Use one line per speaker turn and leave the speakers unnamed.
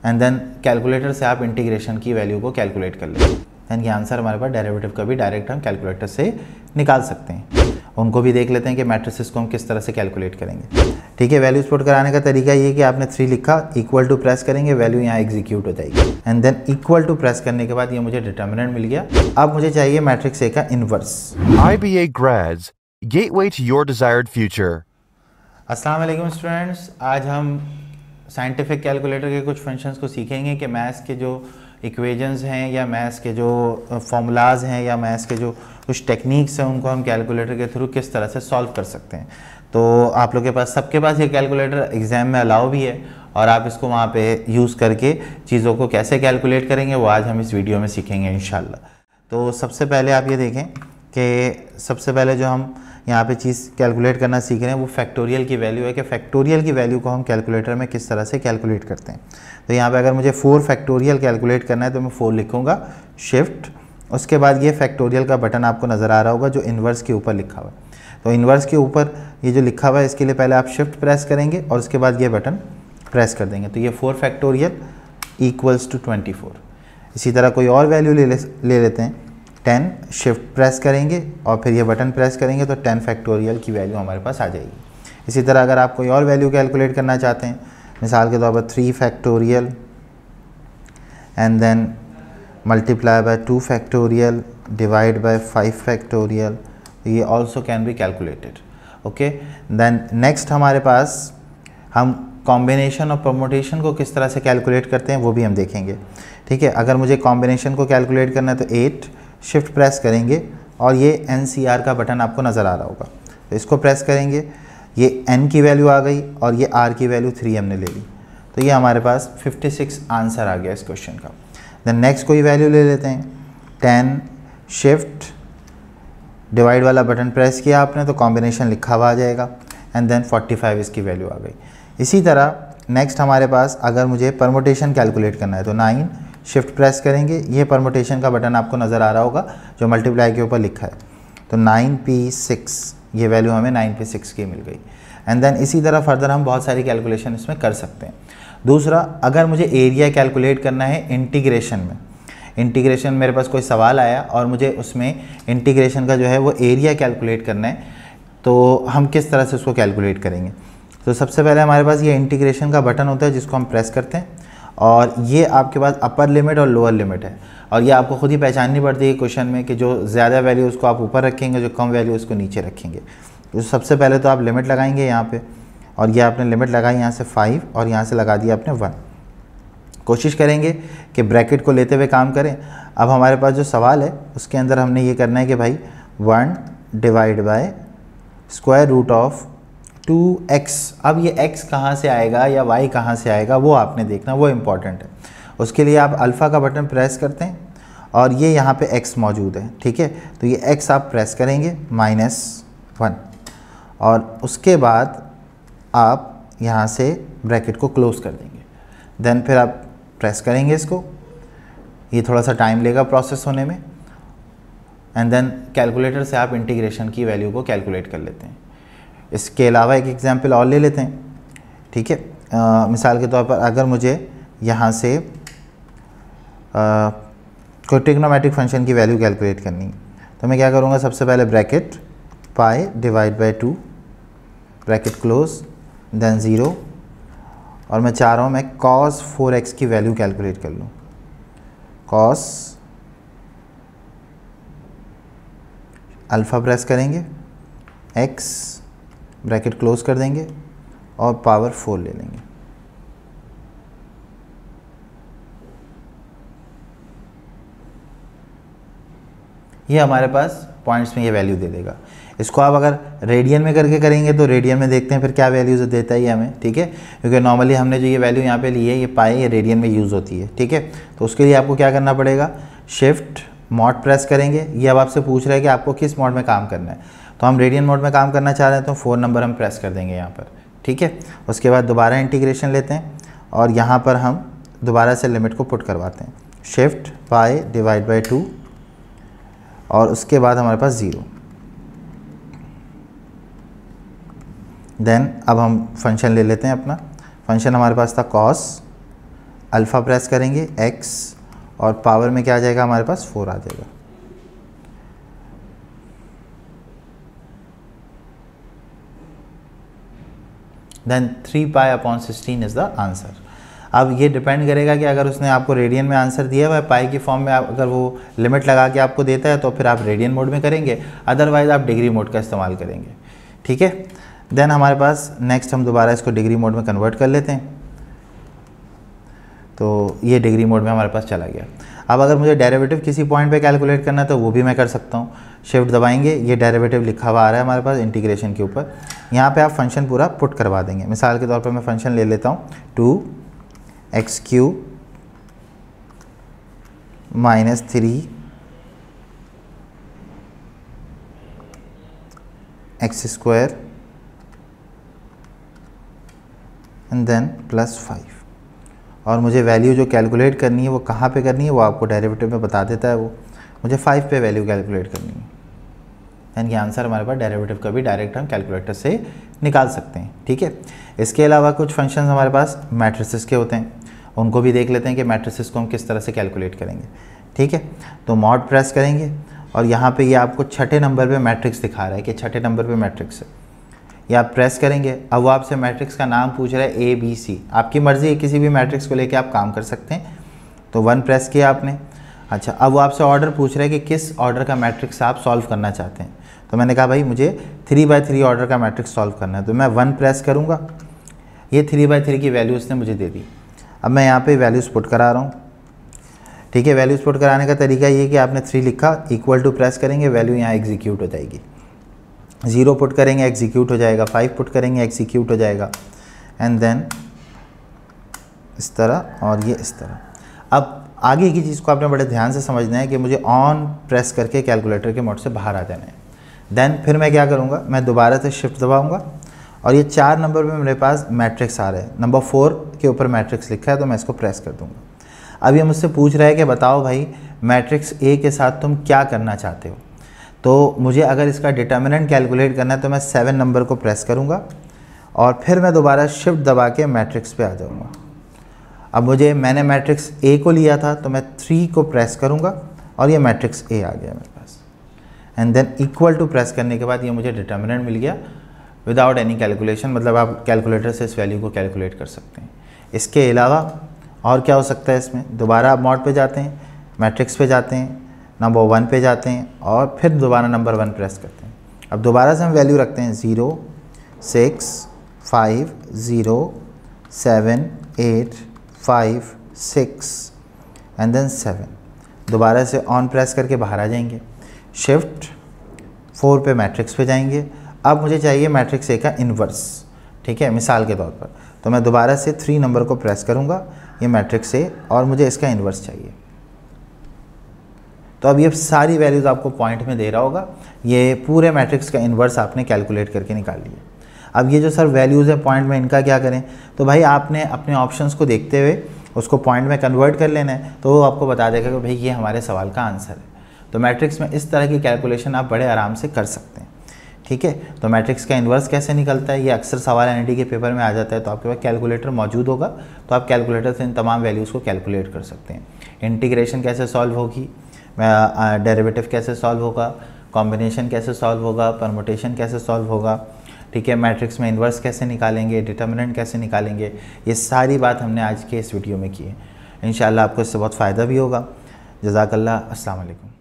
And then calculator से आप integration की वैल्यू को कैलकुलेट कर लेंगे। यानी कि आंसर हमारे पास डेरिवेटिव का भी डायरेक्ट हम कैलकुलेटर से निकाल सकते हैं। उनको भी देख लेते हैं कि मैट्रिसेस को हम किस तरह से कैलकुलेट करेंगे। ठीक है, वैल्यूज पुट कराने का तरीका ये है कि आपने 3 लिखा, इक्वल टू प्रेस करेंगे, वैल्यू यहाँ एग्जीक्यूट हो जाएगी and then equal to press करने के बाद ये मुझे डिटर्मिनेंट मिल गया। अब मुझे चाहिए मैट्रिक्स ए का inverse.
IBA grads, gateway to your desired future.
अस्सलाम वालेकुम स्टूडेंट्स, आज हम साइंटिफिक कैलकुलेटर के कुछ फंक्शंस को सीखेंगे कि मैथ्स के जो इक्वेशंस हैं या मैथ्स के जो फॉर्मूलाज हैं या मैथ्स के जो कुछ टेक्निक्स हैं उनको हम कैलकुलेटर के थ्रू किस तरह से सॉल्व कर सकते हैं। तो आप लोग के पास, सबके पास ये कैलकुलेटर एग्ज़ाम में अलाउ भी है और आप इसको वहाँ पे यूज़ करके चीज़ों को कैसे कैलकुलेट करेंगे वो आज हम इस वीडियो में सीखेंगे इंशाल्लाह। तो सबसे पहले आप ये देखें कि सबसे पहले जो हम यहाँ पे चीज़ कैलकुलेट करना सीख रहे हैं वो फैक्टोरियल की वैल्यू है कि फैक्टोरियल की वैल्यू को हम कैलकुलेटर में किस तरह से कैलकुलेट करते हैं। तो यहाँ पे अगर मुझे 4 फैक्टोरियल कैलकुलेट करना है तो मैं 4 लिखूँगा, शिफ्ट, उसके बाद ये फैक्टोरियल का बटन आपको नज़र आ रहा होगा जो इन्वर्स के ऊपर लिखा हुआ है। तो इन्वर्स के ऊपर ये जो लिखा हुआ है इसके लिए पहले आप शिफ्ट प्रेस करेंगे और उसके बाद ये बटन प्रेस कर देंगे। तो ये 4 फैक्टोरियल इक्वल्स टू 24। इसी तरह कोई और वैल्यू ले लेते हैं, 10, शिफ्ट प्रेस करेंगे और फिर ये बटन प्रेस करेंगे तो 10 फैक्टोरियल की वैल्यू हमारे पास आ जाएगी। इसी तरह अगर आप कोई और वैल्यू कैलकुलेट करना चाहते हैं, मिसाल के तौर पर 3 factorial and then multiply by 2 factorial divide by 5 factorial, ये also can be calculated. Okay, then next हमारे पास हम कॉम्बिनेशन और परमुटेशन को किस तरह से कैलकुलेट करते हैं वो भी हम देखेंगे। ठीक है, अगर मुझे कॉम्बिनेशन को कैलकुलेट करना है तो 8, शिफ्ट प्रेस करेंगे और ये NCR का बटन आपको नज़र आ रहा होगा, तो इसको प्रेस करेंगे, ये N की वैल्यू आ गई और ये R की वैल्यू 3 हमने ले ली। तो ये हमारे पास 56 आंसर आ गया इस क्वेश्चन का। देन नेक्स्ट कोई वैल्यू ले लेते हैं, 10, शिफ्ट, डिवाइड वाला बटन प्रेस किया आपने तो कॉम्बिनेशन लिखा हुआ आ जाएगा एंड देन 45 इसकी वैल्यू आ गई। इसी तरह नेक्स्ट हमारे पास अगर मुझे परमुटेशन कैलकुलेट करना है तो 9, शिफ्ट प्रेस करेंगे, ये परमुटेशन का बटन आपको नज़र आ रहा होगा जो मल्टीप्लाई के ऊपर लिखा है। तो 9p6, ये वैल्यू हमें 9p6 की मिल गई एंड देन इसी तरह फर्दर हम बहुत सारी कैलकुलेशन इसमें कर सकते हैं। दूसरा, अगर मुझे एरिया कैलकुलेट करना है इंटीग्रेशन में, इंटीग्रेशन मेरे पास कोई सवाल आया और मुझे उसमें इंटीग्रेशन का जो है वो एरिया कैलकुलेट करना है, तो हम किस तरह से उसको कैलकुलेट करेंगे। तो सबसे पहले हमारे पास ये इंटीग्रेशन का बटन होता है जिसको हम प्रेस करते हैं और ये आपके पास अपर लिमिट और लोअर लिमिट है और ये आपको खुद ही पहचाननी पड़ती है क्वेश्चन में कि जो ज़्यादा वैल्यू उसको आप ऊपर रखेंगे, जो कम वैल्यू उसको नीचे रखेंगे। तो सबसे पहले तो आप लिमिट लगाएंगे यहाँ पे और ये आपने लिमिट लगाई यहाँ से 5 और यहाँ से लगा दिया आपने 1। कोशिश करेंगे कि ब्रैकेट को लेते हुए काम करें। अब हमारे पास जो सवाल है उसके अंदर हमने ये करना है कि भाई 1 divide by square root of 2x। अब ये x कहाँ से आएगा या y कहाँ से आएगा वो आपने देखना, वो इम्पॉर्टेंट है। उसके लिए आप अल्फ़ा का बटन प्रेस करते हैं और ये यहाँ पे x मौजूद है। ठीक है, तो ये x आप प्रेस करेंगे -1 और उसके बाद आप यहाँ से ब्रैकेट को क्लोज़ कर देंगे। देन फिर आप प्रेस करेंगे इसको, ये थोड़ा सा टाइम लेगा प्रोसेस होने में एंड देन कैलकुलेटर से आप इंटीग्रेशन की वैल्यू को कैलकुलेट कर लेते हैं। इसके अलावा एक एग्जांपल और ले लेते हैं। ठीक है, मिसाल के तौर पर अगर मुझे यहाँ से कोई ट्रिग्नोमेट्रिक फंक्शन की वैल्यू कैलकुलेट करनी है तो मैं क्या करूँगा, सबसे पहले bracket pi divide by 2, bracket close, then 0 और मैं चाह रहा हूँ मैं cos 4x की वैल्यू कैलकुलेट कर लूँ। cos अल्फ़ा प्रेस करेंगे, x ब्रैकेट क्लोज कर देंगे और पावर 4 ले लेंगे। ये हमारे पास पॉइंट्स में ये वैल्यू दे देगा। इसको आप अगर रेडियन में करके करेंगे तो रेडियन में देखते हैं फिर क्या वैल्यूज़ देता है ये हमें। ठीक है, क्योंकि नॉर्मली हमने जो ये वैल्यू यहाँ पे ली है ये पाई, ये रेडियन में यूज़ होती है। ठीक है, तो उसके लिए आपको क्या करना पड़ेगा, शिफ्ट मॉड प्रेस करेंगे। ये अब आपसे पूछ रहा है कि आपको किस मोड में काम करना है, तो हम रेडियन मोड में काम करना चाह रहे हैं तो 4 नंबर हम प्रेस कर देंगे यहाँ पर। ठीक है, उसके बाद दोबारा इंटीग्रेशन लेते हैं और यहाँ पर हम दोबारा से लिमिट को पुट करवाते हैं, शिफ्ट पाई डिवाइड बाय 2 और उसके बाद हमारे पास 0। देन अब हम फंक्शन ले लेते हैं अपना। फंक्शन हमारे पास था cos, अल्फ़ा प्रेस करेंगे x और पावर में क्या आ जाएगा हमारे पास 4 आ जाएगा। Then 3π/16 is the answer. अब ये डिपेंड करेगा कि अगर उसने आपको रेडियन में आंसर दिया हुआ है पाई की फॉर्म में, अगर वो लिमिट लगा के आपको देता है तो फिर आप रेडियन मोड में करेंगे, अदरवाइज़ आप डिग्री मोड का इस्तेमाल करेंगे। ठीक है, देन हमारे पास नेक्स्ट हम दोबारा इसको डिग्री मोड में कन्वर्ट कर लेते हैं। तो ये डिग्री मोड में हमारे पास चला गया। अब अगर मुझे डेरिवेटिव किसी पॉइंट पे कैलकुलेट करना है तो वो भी मैं कर सकता हूँ। शिफ्ट दबाएंगे, ये डेरिवेटिव लिखा हुआ आ रहा है हमारे पास इंटीग्रेशन के ऊपर। यहाँ पे आप फंक्शन पूरा पुट करवा देंगे। मिसाल के तौर पे मैं फंक्शन ले लेता हूँ 2x³ - 3x² एंड देन +5। और मुझे वैल्यू जो कैलकुलेट करनी है वो कहाँ पे करनी है वो आपको डेरिवेटिव में बता देता है। वो मुझे 5 पे वैल्यू कैलकुलेट करनी है। यानी कि आंसर हमारे पास डेरिवेटिव का भी डायरेक्ट हम कैलकुलेटर से निकाल सकते हैं। ठीक है, इसके अलावा कुछ फंक्शंस हमारे पास मैट्रिसेस के होते हैं, उनको भी देख लेते हैं कि मैट्रिसेस को हम किस तरह से कैलकुलेट करेंगे। ठीक है, तो मॉड प्रेस करेंगे और यहाँ पे ये आपको छठे नंबर पे मैट्रिक्स दिखा रहा है कि छठे नंबर पे मैट्रिक्स है। ये आप प्रेस करेंगे, अब वो आपसे मैट्रिक्स का नाम पूछ रहा है ABC। आपकी मर्ज़ी है, किसी भी मैट्रिक्स को लेके आप काम कर सकते हैं। तो 1 प्रेस किया आपने। अच्छा, अब वो आपसे ऑर्डर पूछ रहा है कि किस ऑर्डर का मैट्रिक्स आप सॉल्व करना चाहते हैं। तो मैंने कहा भाई मुझे 3/3 ऑर्डर का मैट्रिक्स सॉल्व करना है, तो मैं 1 प्रेस करूँगा। ये 3/3 की वैल्यू उसने मुझे दे दी। अब मैं यहाँ पे वैल्यूज़ पुट करा रहा हूँ। ठीक है, वैल्यूज़ पुट कराने का तरीका ये कि आपने 3 लिखा, इक्वल टू प्रेस करेंगे, वैल्यू यहाँ एग्जीक्यूट हो जाएगी। 0 पुट करेंगे, एग्जीक्यूट हो जाएगा। 5 पुट करेंगे, एग्जीक्यूट हो जाएगा। एंड देन इस तरह और ये इस तरह। अब आगे की चीज़ को आपने बड़े ध्यान से समझना है कि मुझे ऑन प्रेस करके कैलकुलेटर के मोड से बाहर आ जाना है। देन फिर मैं क्या करूँगा, मैं दोबारा से शिफ्ट दबाऊँगा और ये 4 नंबर पे मेरे पास मैट्रिक्स आ रहे हैं। नंबर 4 के ऊपर मैट्रिक्स लिखा है तो मैं इसको प्रेस कर दूँगा। अब ये मुझसे पूछ रहा है कि बताओ भाई मैट्रिक्स A के साथ तुम क्या करना चाहते हो। तो मुझे अगर इसका डिटर्मिनेंट कैलकुलेट करना है तो मैं 7 नंबर को प्रेस करूँगा और फिर मैं दोबारा शिफ्ट दबा के मैट्रिक्स पे आ जाऊँगा। अब मैंने मैट्रिक्स A को लिया था तो मैं 3 को प्रेस करूँगा और ये मैट्रिक्स A आ गया मेरे पास। And then equal to press करने के बाद ये मुझे डिटर्मिनेंट मिल गया विदाउट एनी कैलकुलेशन, मतलब आप कैलकुलेटर से इस वैल्यू को कैलकुलेट कर सकते हैं। इसके अलावा और क्या हो सकता है इसमें, दोबारा आप मॉड पे जाते हैं, मैट्रिक्स पे जाते हैं, नंबर 1 पे जाते हैं और फिर दोबारा नंबर 1 प्रेस करते हैं। अब दोबारा से हम वैल्यू रखते हैं 0 6 5 0 7 8 5 6 एंड देन 7। दोबारा से ऑन प्रेस करके बाहर आ जाएंगे, शिफ्ट 4 पे मैट्रिक्स पे जाएंगे। अब मुझे चाहिए मैट्रिक्स A का इन्वर्स। ठीक है, मिसाल के तौर पर तो मैं दोबारा से 3 नंबर को प्रेस करूँगा, ये मैट्रिक्स A और मुझे इसका इन्वर्स चाहिए। तो अब ये सारी वैल्यूज़ आपको पॉइंट में दे रहा होगा, ये पूरे मैट्रिक्स का इन्वर्स आपने कैलकुलेट करके निकाल लिया। अब ये जो सर वैल्यूज़ है पॉइंट में, इनका क्या करें, तो भाई आपने अपने ऑप्शंस को देखते हुए उसको पॉइंट में कन्वर्ट कर लेना है, तो वो आपको बता देगा कि भाई ये हमारे सवाल का आंसर है। तो मैट्रिक्स में इस तरह की कैलकुलेशन आप बड़े आराम से कर सकते हैं। ठीक है, तो मैट्रिक्स का इन्वर्स कैसे निकलता है, ये अक्सर सवाल एनईटी के पेपर में आ जाता है। तो आपके पास कैलकुलेटर मौजूद होगा तो आप कैलकुलेटर से इन तमाम वैल्यूज़ को कैलकुलेट कर सकते हैं। इंटीग्रेशन कैसे सॉल्व होगी, डेरिवेटिव कैसे सॉल्व होगा, कॉम्बिनेशन कैसे सॉल्व होगा, परमुटेशन कैसे सॉल्व होगा। ठीक है, मैट्रिक्स में इन्वर्स कैसे निकालेंगे, डिटर्मिनेंट कैसे निकालेंगे, ये सारी बात हमने आज के इस वीडियो में की है। इंशाल्लाह आपको इससे बहुत फ़ायदा भी होगा। जज़ाकल्लाह, अस्सलाम वालेकुम।